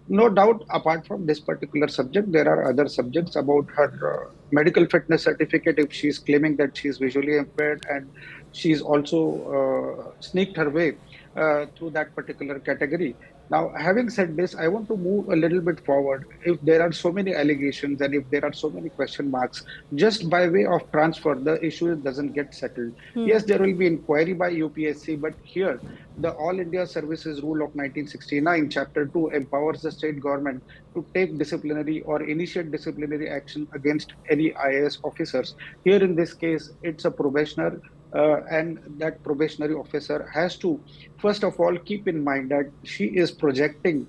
No doubt, apart from this particular subject, there are other subjects about her medical fitness certificate. If she's claiming that she's visually impaired, and she's also sneaked her way through that particular category. Now, having said this, I want to move a little bit forward. If there are so many allegations and if there are so many question marks, just by way of transfer, the issue doesn't get settled. Yes, there will be inquiry by UPSC, but here, the All India Services Rule of 1969, Chapter 2, empowers the state government to take disciplinary or initiate disciplinary action against any IAS officers. Here in this case, it's a probationer. And that probationary officer has to, first of all, keep in mind that she is projecting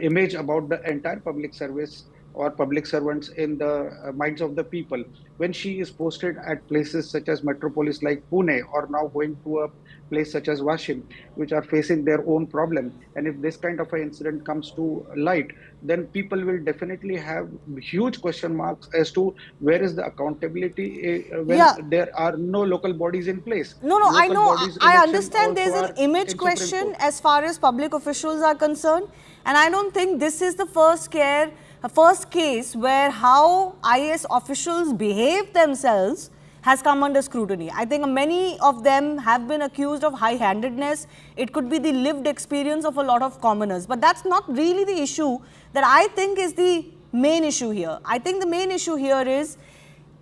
image about the entire public service or public servants in the minds of the people. When she is posted at places such as metropolis like Pune, or now going to a place such as Washim, which are facing their own problem. And if this kind of an incident comes to light, then people will definitely have huge question marks as to where is the accountability when there are no local bodies in place. No, I know. I understand there's an image question as far as public officials are concerned. And I don't think this is the first case where how IAS officials behave themselves has come under scrutiny. I think many of them have been accused of high-handedness. It could be the lived experience of a lot of commoners. But that's not really the issue that I think is the main issue here. I think the main issue here is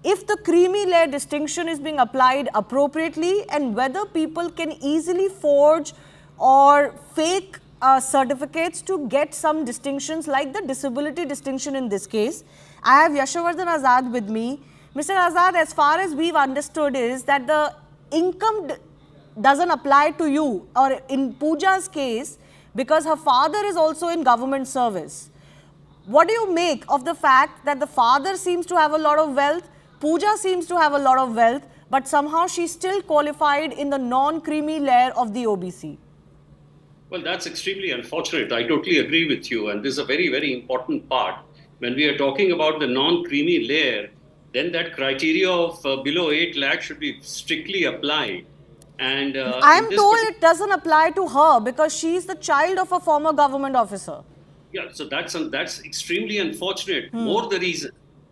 if the creamy layer distinction is being applied appropriately, and whether people can easily forge or fake certificates to get some distinctions, like the disability distinction in this case. I have Yashovardhan Azad with me. Mr. Azad, as far as we've understood is that the income doesn't apply to you, or in Pooja's case, because her father is also in government service. What do you make of the fact that the father seems to have a lot of wealth, Pooja seems to have a lot of wealth, but somehow she's still qualified in the non-creamy layer of the OBC? Well, that's extremely unfortunate. I totally agree with you. And this is a very, very important part. When we are talking about the non-creamy layer, then that criteria of below 8 lakh should be strictly applied. And I'm told it doesn't apply to her because she's the child of a former government officer. Yeah, so that's extremely unfortunate. More the reason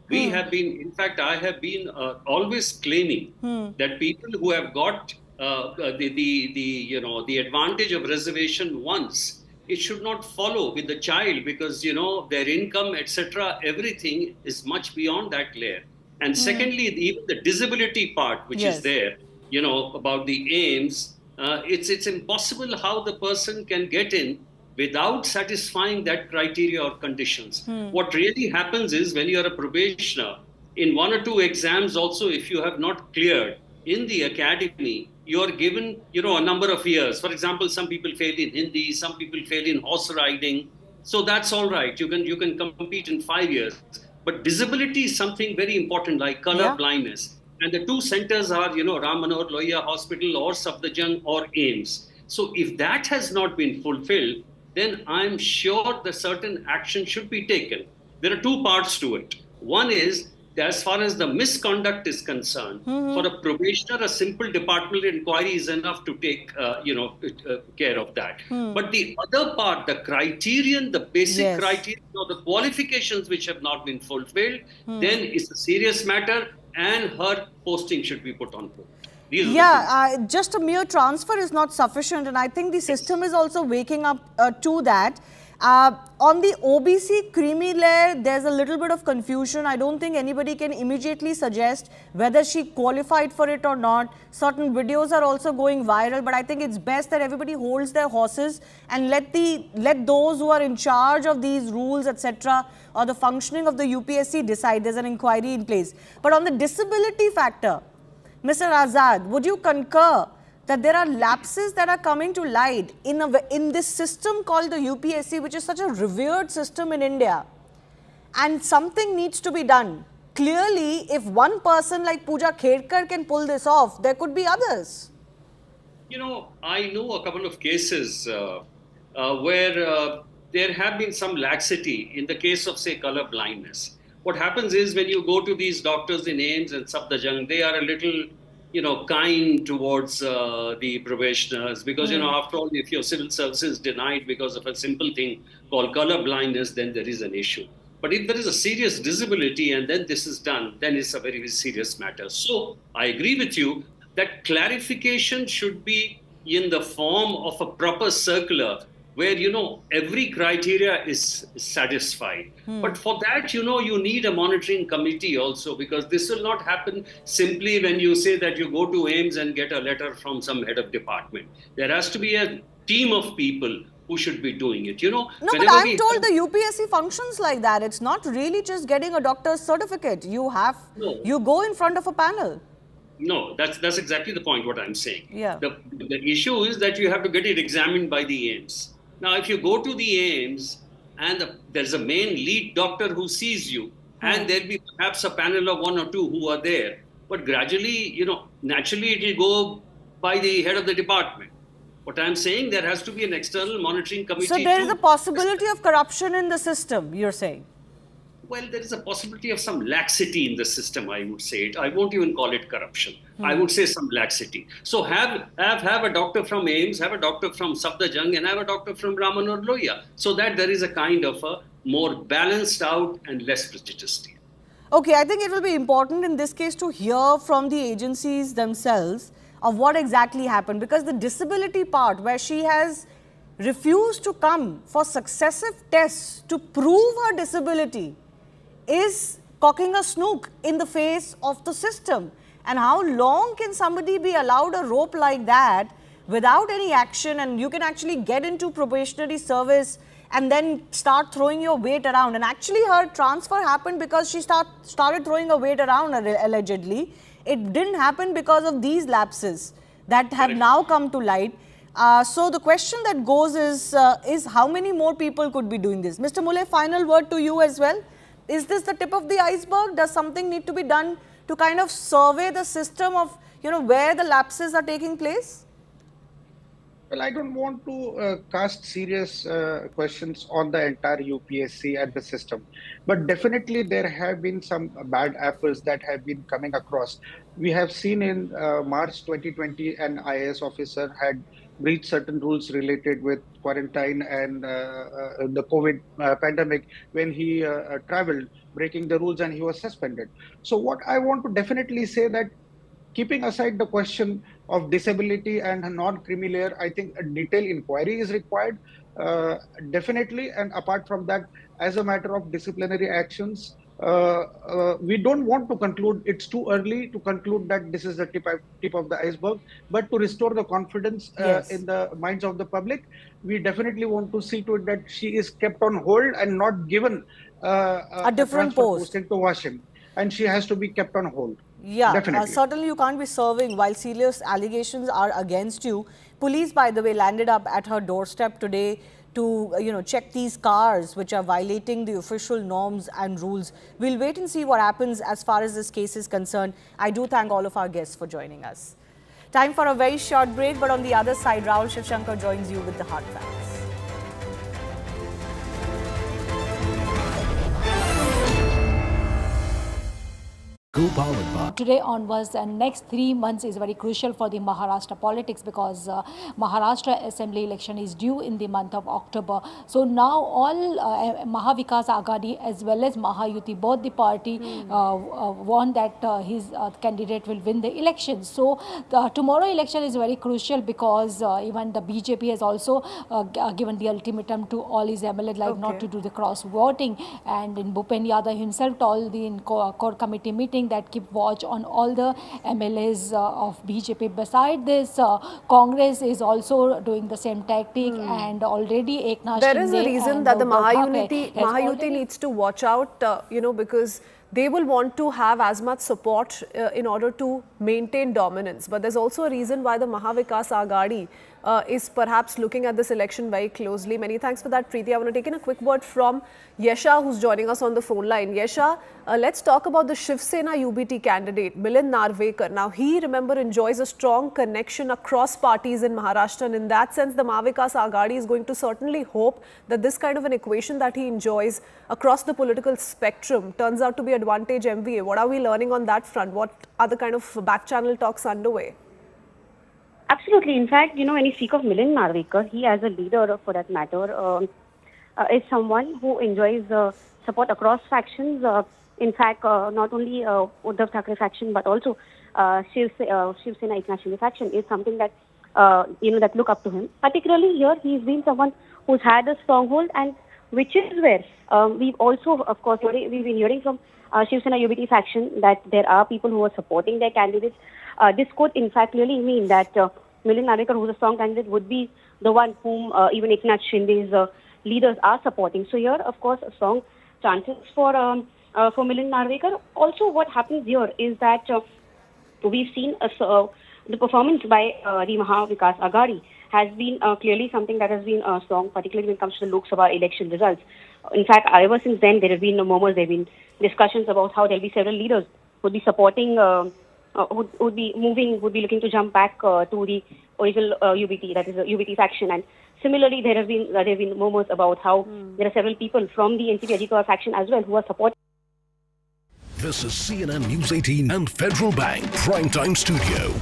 We have been, in fact, I have been always claiming that people who have got the advantage of reservation once, it should not follow with the child, because their income, etc., everything is much beyond that layer. And secondly, even the disability part, which is there, about the aims, it's impossible how the person can get in without satisfying that criteria or conditions. What really happens is, when you're a probationer, in one or two exams also, if you have not cleared in the academy, you're given, a number of years. For example, some people fail in Hindi, some people fail in horse riding. So that's all right. You can compete in 5 years. But disability is something very important, like color blindness. And the two centers are, Ram Manohar Lohia Hospital or Safdarjung or AIMS. So if that has not been fulfilled, then I'm sure the certain action should be taken. There are two parts to it. One is, as far as the misconduct is concerned, for a probationer, a simple departmental inquiry is enough to take, care of that. But the other part, the criterion, the basic criteria, or the qualifications which have not been fulfilled, then it's a serious matter, and her posting should be put on hold. Just a mere transfer is not sufficient, and I think the system is also waking up to that. On the OBC creamy layer, there's a little bit of confusion. I don't think anybody can immediately suggest whether she qualified for it or not. Certain videos are also going viral, but I think it's best that everybody holds their horses and let those who are in charge of these rules, etc., or the functioning of the UPSC decide. There's an inquiry in place. But on the disability factor, Mr. Azad, would you concur that there are lapses that are coming to light in this system called the UPSC, which is such a revered system in India, and something needs to be done? Clearly, if one person like Puja Khedkar can pull this off, there could be others. I know a couple of cases where there have been some laxity in the case of, say, color blindness. What happens is, when you go to these doctors in AIMS and Safdarjung, they are a little, kind towards the probationers, because, after all, if your civil service is denied because of a simple thing called color blindness, then there is an issue. But if there is a serious disability and then this is done, then it's a very, very serious matter. So I agree with you that clarification should be in the form of a proper circular, where, every criteria is satisfied. But for that, you need a monitoring committee also, because this will not happen simply when you say that you go to AIMS and get a letter from some head of department. There has to be a team of people who should be doing it, No, but I'm told the UPSC functions like that. It's not really just getting a doctor's certificate. You go in front of a panel. No, that's exactly the point what I'm saying. Yeah. The issue is that you have to get it examined by the AIMS. Now, if you go to the AIMS and there's a main lead doctor who sees you, and there'll be perhaps a panel of one or two who are there, but gradually, naturally it will go by the head of the department. What I'm saying, there has to be an external monitoring committee. So there is a possibility of corruption in the system, you're saying? Well, there is a possibility of some laxity in the system, I would say. I won't even call it corruption. I would say some laxity. So have a doctor from AIMS, have a doctor from Safdarjung, and have a doctor from Ram Manohar Lohia, so that there is a kind of a more balanced out and less prejudiced. Okay, I think it will be important in this case to hear from the agencies themselves of what exactly happened, because the disability part, where she has refused to come for successive tests to prove her disability, is cocking a snook in the face of the system. And how long can somebody be allowed a rope like that without any action, and you can actually get into probationary service and then start throwing your weight around? And actually her transfer happened because she started throwing her weight around, allegedly. It didn't happen because of these lapses that have now come to light. So the question that goes is how many more people could be doing this? Mr. Mule, final word to you as well. Is this the tip of the iceberg? Does something need to be done to kind of survey the system of, where the lapses are taking place? Well, I don't want to cast serious questions on the entire UPSC and the system, but definitely there have been some bad apples that have been coming across. We have seen in March 2020, an IAS officer had breached certain rules related with quarantine and the COVID pandemic when he traveled, breaking the rules, and he was suspended. So what I want to definitely say that, keeping aside the question of disability and non-creamy layer, I think a detailed inquiry is required, definitely. And apart from that, as a matter of disciplinary actions, we don't want to conclude, it's too early to conclude that this is the tip of the iceberg, but to restore the confidence in the minds of the public, we definitely want to see to it that she is kept on hold and not given a different post into Washim, and she has to be kept on hold. Yeah, Definitely. certainly you can't be serving while serious allegations are against you. Police, by the way, landed up at her doorstep today to, check these cars which are violating the official norms and rules. We'll wait and see what happens as far as this case is concerned. I do thank all of our guests for joining us. Time for a very short break, but on the other side, Rahul Shivshankar joins you with the hard facts. Today onwards and next 3 months is very crucial for the Maharashtra politics because Maharashtra assembly election is due in the month of October. So now all Mahavikas Aghadi as well as Mahayuti, both the party want that his candidate will win the election. So the tomorrow election is very crucial because even the BJP has also given the ultimatum to all his MLAs not to do the cross voting, and in Bhupen Yadav himself told the core committee meeting that keep watch on all the MLAs of BJP. Beside this, Congress is also doing the same tactic and already Eknath There is a reason that the Mahayuti needs to watch out, because they will want to have as much support in order to maintain dominance. But there's also a reason why the Mahavikas Aghadi is perhaps looking at this election very closely. Many thanks for that, Preeti. I want to take in a quick word from Yesha, who's joining us on the phone line. Yesha, let's talk about the Shiv Sena UBT candidate, Milind Narvekar. Now, he, remember, enjoys a strong connection across parties in Maharashtra. And in that sense, the Mahavikas Aghadi is going to certainly hope that this kind of an equation that he enjoys across the political spectrum turns out to be advantage MVA. What are we learning on that front? What are the kind of back channel talks underway? Absolutely. In fact, when you speak of Milind Narvekar, he as a leader, for that matter, is someone who enjoys support across factions. In fact, not only Uddhav Thackeray faction, but also Shiv Sena Eknath Shinde faction is something that, that look up to him. Particularly here, he's been someone who's had a stronghold, and which is where we've also, of course, we've been hearing from Shiv Sena UBT faction that there are people who are supporting their candidates. This could, in fact, really mean that Milind Narvekar, who's a strong candidate, would be the one whom even Eknath Shinde's leaders are supporting. So here, of course, strong chances for Milind Narvekar. Also, what happens here is that we've seen the performance by the Mahavikas Aghadi has been clearly something that has been strong, particularly when it comes to the Lok Sabha election results. In fact, ever since then, there have been murmurs, there have been discussions about how there will be several leaders who would be supporting, would be looking to jump back to the original UBT, that is the UBT faction. And similarly, there have been murmurs about how there are several people from the NCP Ajit Pawar faction as well who are supporting. This is CNN News 18 and Federal Bank Primetime Studio.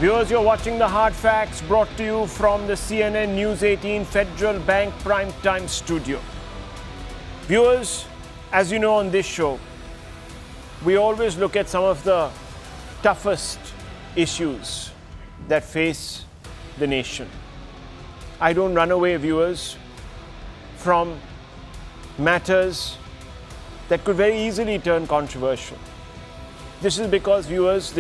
Viewers, you're watching the Hard Facts brought to you from the CNN News 18 Federal Bank Primetime Studio. Viewers, as you know on this show, we always look at some of the toughest issues that face the nation. I don't run away, viewers, from matters that could very easily turn controversial. This is because, viewers, this